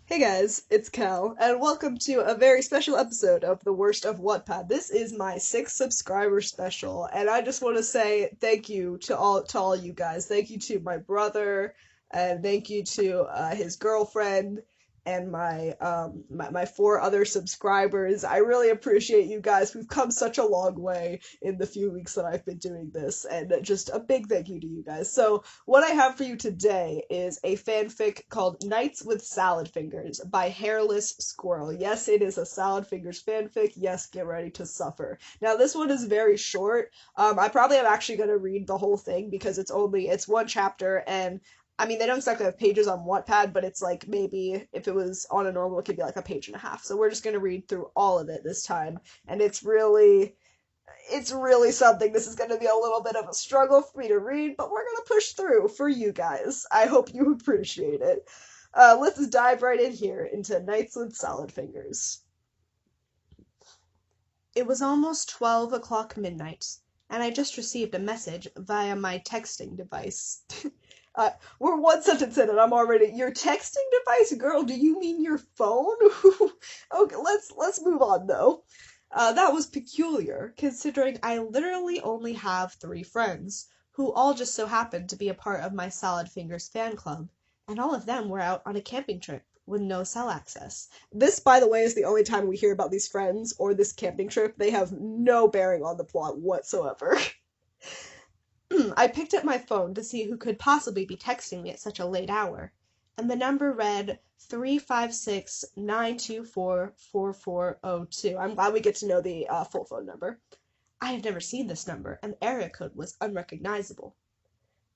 Hey guys, it's Cal, and welcome to a very special episode of The Worst of Wattpad. This is my sixth subscriber special, and I just want to say thank you to all you guys. Thank you to my brother, and thank you to his girlfriend, and my four other subscribers. I really appreciate you guys. We've come such a long way in the few weeks that I've been doing this, and just a big thank you to you guys. So what I have for you today is a fanfic called Nights with Salad Fingers by Hairless Squirrel. Yes, it is a Salad Fingers fanfic. Yes, get ready to suffer. Now, this one is very short. I probably am actually going to read the whole thing because it's one chapter, and I mean, they don't exactly have pages on Wattpad, but it's like maybe if it was on a normal, it could be like a page and a half. So we're just going to read through all of it this time, and it's really something. This is going to be a little bit of a struggle for me to read, but we're going to push through for you guys. I hope you appreciate it. Let's dive right in here into Nights with Salad Fingers. It was almost 12 o'clock midnight, and I just received a message via my texting device. uh, we're one sentence in, and I'm already. Your texting device, girl? Do you mean your phone? Okay, let's move on though. That was peculiar, considering I literally only have three friends, who all just so happened to be a part of my Salad Fingers fan club, and all of them were out on a camping trip with no cell access. This, by the way, is the only time we hear about these friends or this camping trip. They have no bearing on the plot whatsoever. I picked up my phone to see who could possibly be texting me at such a late hour, and the number read 356-924-4402. I'm glad we get to know the full phone number. I have never seen this number, and the area code was unrecognizable.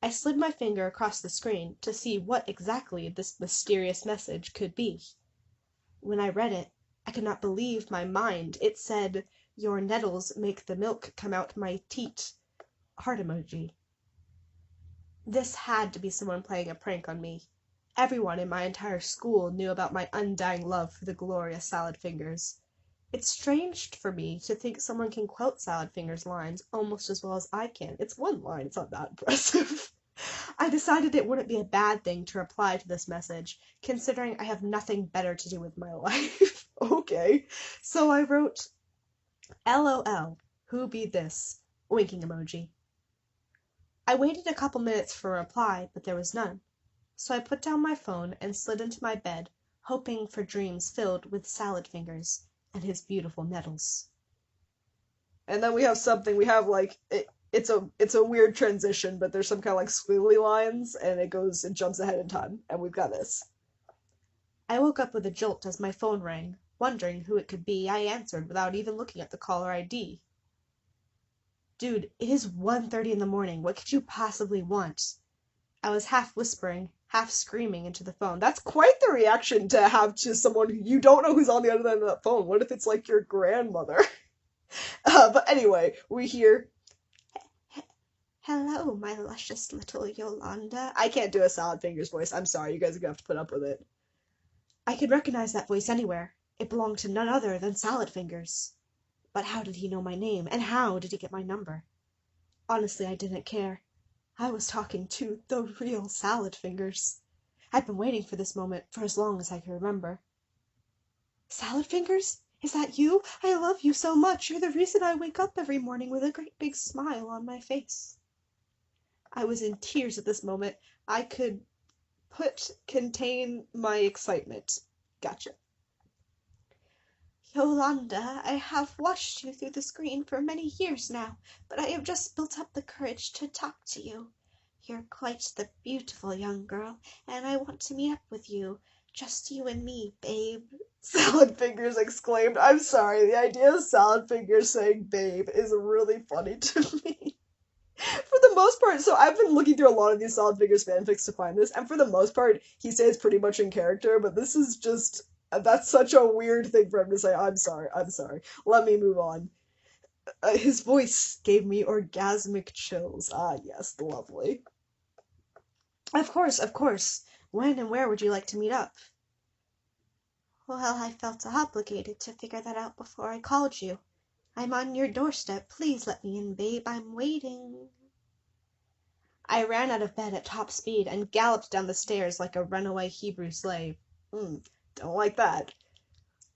I slid my finger across the screen to see what exactly this mysterious message could be. When I read it, I could not believe my mind. It said, "Your nettles make the milk come out my teat." Heart emoji. This had to be someone playing a prank on me. Everyone in my entire school knew about my undying love for the glorious Salad Fingers. It's strange for me to think someone can quote Salad Fingers lines almost as well as I can. It's one line, it's not that impressive. I decided it wouldn't be a bad thing to reply to this message, considering I have nothing better to do with my life. Okay. So I wrote, LOL, who be this? Winking emoji. I waited a couple minutes for a reply, but there was none. So I put down my phone and slid into my bed, hoping for dreams filled with Salad Fingers and his beautiful nettles. And then we have like it's a weird transition, but there's some kind of like squiggly lines, and it jumps ahead in time, and we've got this. I woke up with a jolt as my phone rang. Wondering who it could be, I answered without even looking at the caller ID. Dude, it is 1:30 in the morning. What could you possibly want? I was half whispering, half screaming into the phone. That's quite the reaction to have to someone who you don't know who's on the other end of that phone. What if it's like your grandmother? But anyway, we hear, "Hello, my luscious little Yolanda." I can't do a Salad Fingers voice. I'm sorry, you guys are gonna have to put up with it. I could recognize that voice anywhere. It belonged to none other than Salad Fingers. But how did he know my name, and how did he get my number? Honestly, I didn't care. I was talking to the real Salad Fingers. I'd been waiting for this moment for as long as I could remember. Salad Fingers? Is that you? I love you so much. You're the reason I wake up every morning with a great big smile on my face. I was in tears at this moment. I could contain my excitement. Gotcha. Yolanda, I have watched you through the screen for many years now, but I have just built up the courage to talk to you. You're quite the beautiful young girl, and I want to meet up with you. Just you and me, babe. Salad Fingers exclaimed. I'm sorry, the idea of Salad Fingers saying babe is really funny to me. For the most part, so I've been looking through a lot of these Salad Fingers fanfics to find this, and for the most part, he stays pretty much in character, but this is just. That's such a weird thing for him to say. I'm sorry, I'm sorry. Let me move on. His voice gave me orgasmic chills. Ah, yes, lovely. Of course, of course. When and where would you like to meet up? Well, I felt obligated to figure that out before I called you. I'm on your doorstep. Please let me in, babe. I'm waiting. I ran out of bed at top speed and galloped down the stairs like a runaway Hebrew slave. The Don't like that.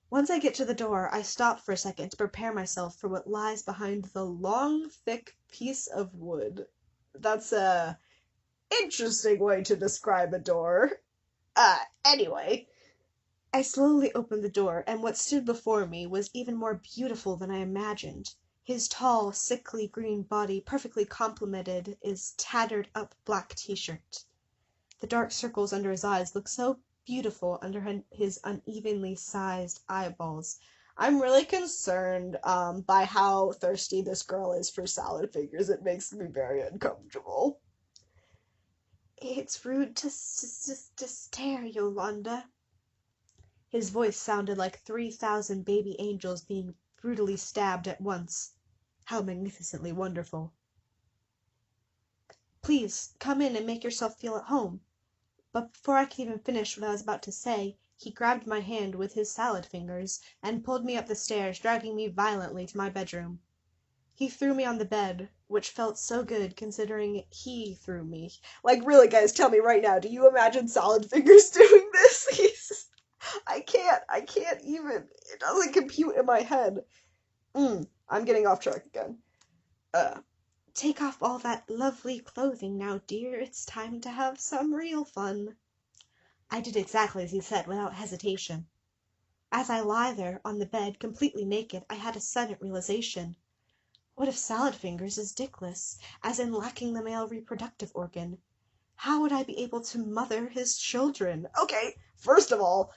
Once I get to the door, I stop for a second to prepare myself for what lies behind the long, thick piece of wood. That's a interesting way to describe a door. Anyway. I slowly opened the door, and what stood before me was even more beautiful than I imagined. His tall, sickly green body perfectly complemented his tattered up black t-shirt. The dark circles under his eyes looked so beautiful under his unevenly sized eyeballs. I'm really concerned by how thirsty this girl is for salad fingers. It makes me very uncomfortable. It's rude to stare, Yolanda. His voice sounded like 3,000 baby angels being brutally stabbed at once. How magnificently wonderful. Please, come in and make yourself feel at home. But before I could even finish what I was about to say, he grabbed my hand with his salad fingers and pulled me up the stairs, dragging me violently to my bedroom. He threw me on the bed, which felt so good considering he threw me. Like, really, guys, tell me right now, do you imagine salad fingers doing this? I can't even. It doesn't compute in my head. I'm getting off track again. Take off all that lovely clothing now, dear. It's time to have some real fun. I did exactly as he said, without hesitation. As I lie there on the bed, completely naked, I had a sudden realization. What if Salad Fingers is dickless, as in lacking the male reproductive organ? How would I be able to mother his children? Okay, first of all,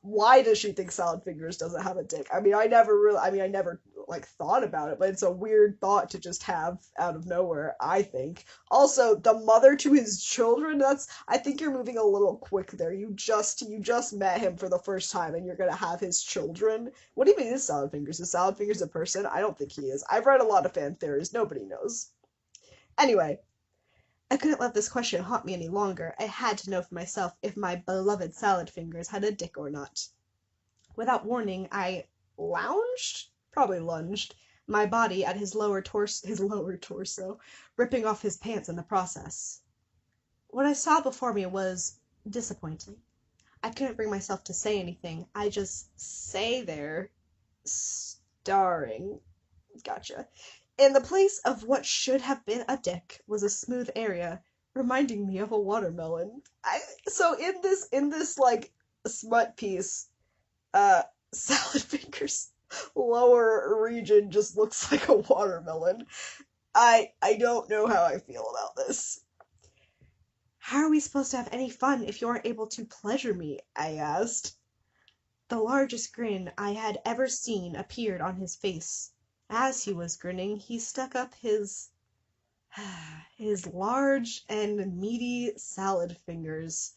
why does she think Salad Fingers doesn't have a dick? I never like thought about it, but it's a weird thought to just have out of nowhere, I think. Also, the mother to his children, I think you're moving a little quick there. You just met him for the first time and you're gonna have his children? What even is Salad Fingers? Is Salad Fingers a person? I don't think he is. I've read a lot of fan theories. Nobody knows. Anyway, I couldn't let this question haunt me any longer. I had to know for myself if my beloved Salad Fingers had a dick or not. Without warning, I probably lunged, my body at his lower torso, ripping off his pants in the process. What I saw before me was disappointing. I couldn't bring myself to say anything. I just lay there, staring. Gotcha. In the place of what should have been a dick was a smooth area, reminding me of a watermelon. So in this like smut piece, Salad Fingers' lower region just looks like a watermelon. I don't know how I feel about this. How are we supposed to have any fun if you aren't able to pleasure me? I asked. The largest grin I had ever seen appeared on his face. As he was grinning, he stuck up his large and meaty salad fingers.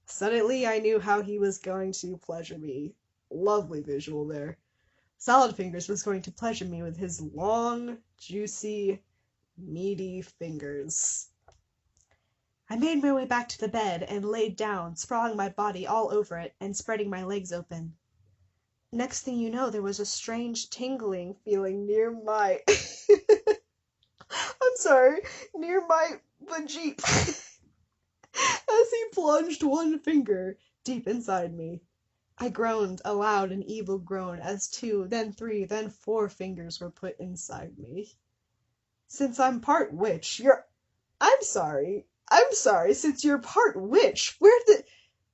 Suddenly I knew how he was going to pleasure me. Lovely visual there. Salad Fingers was going to pleasure me with his long, juicy, meaty fingers. I made my way back to the bed and laid down, sprawling my body all over it and spreading my legs open. Next thing you know, there was a strange tingling feeling near my... near my vajayjay as he plunged one finger deep inside me. I groaned a loud and evil groan as 2, then 3, then 4 fingers were put inside me. Since I'm part witch, I'm sorry, since you're part witch,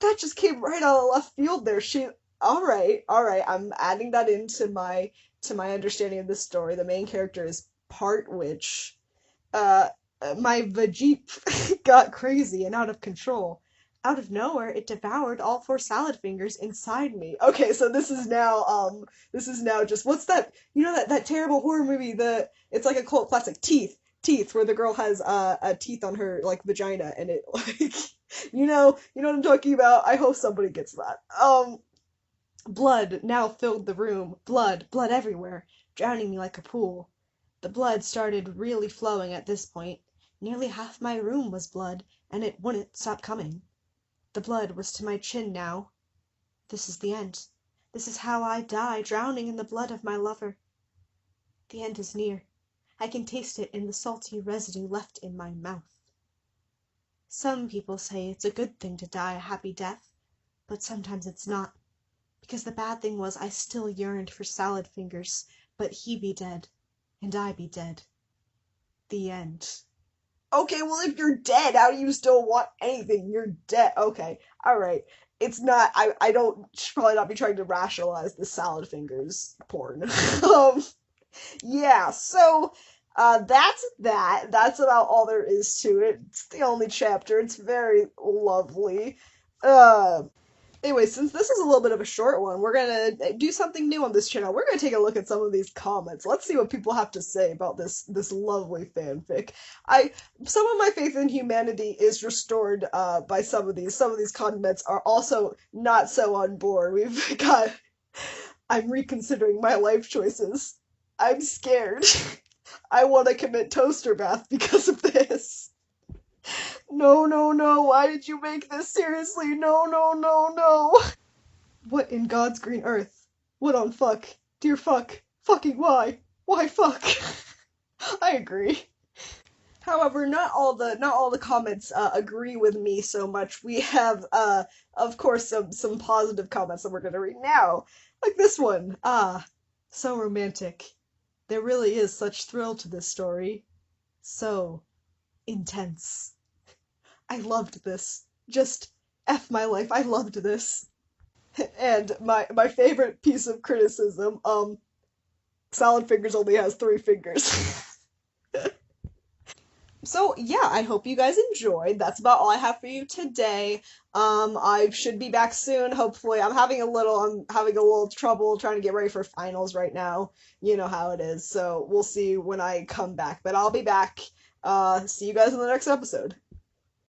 that just came right out of left field there. Alright, I'm adding that into my understanding of this story. The main character is part witch. My vajayjay got crazy and out of control. Out of nowhere, it devoured all 4 salad fingers inside me. Okay, so this is now just, what's that, that terrible horror movie, it's like a cult classic, Teeth, where the girl has, teeth on her, like, vagina, and it, like, you know what I'm talking about? I hope somebody gets that. Blood now filled the room, blood everywhere, drowning me like a pool. The blood started really flowing at this point. Nearly half my room was blood, and it wouldn't stop coming. The blood was to my chin now. This is the end. This is how I die, drowning in the blood of my lover. The end is near. I can taste it in the salty residue left in my mouth. Some people say it's a good thing to die a happy death, but sometimes it's not. Because the bad thing was I still yearned for salad fingers, but he be dead, and I be dead. The end. Okay, well, if you're dead, how do you still want anything? You're dead. Okay, alright. It's not, I don't, should probably not be trying to rationalize the salad fingers porn. um, yeah, so, that's that. That's about all there is to it. It's the only chapter. It's very lovely. Uh, Anyway, since this is a little bit of a short one, we're gonna do something new on this channel. We're gonna take a look at some of these comments. Let's see what people have to say about this lovely fanfic. I Some of my faith in humanity is restored by some of these. Some of these comments are also not so on board. We've got I'm reconsidering my life choices. I'm scared. I want to commit toaster bath because of this. No, no, no. Why did you make this? Seriously? No, no, no, no. What in God's green earth? What on fuck? Dear fuck. Fucking why? Why fuck? I agree. However, not all the comments agree with me so much. We have of course some positive comments that we're gonna read now. Like this one. So romantic. There really is such thrill to this story. So intense. I loved this. Just F my life. I loved this. And my favorite piece of criticism, Salad Fingers only has 3 fingers. So yeah, I hope you guys enjoyed. That's about all I have for you today. I should be back soon, hopefully. I'm having a little trouble trying to get ready for finals right now. You know how it is. So we'll see when I come back. But I'll be back. See you guys in the next episode.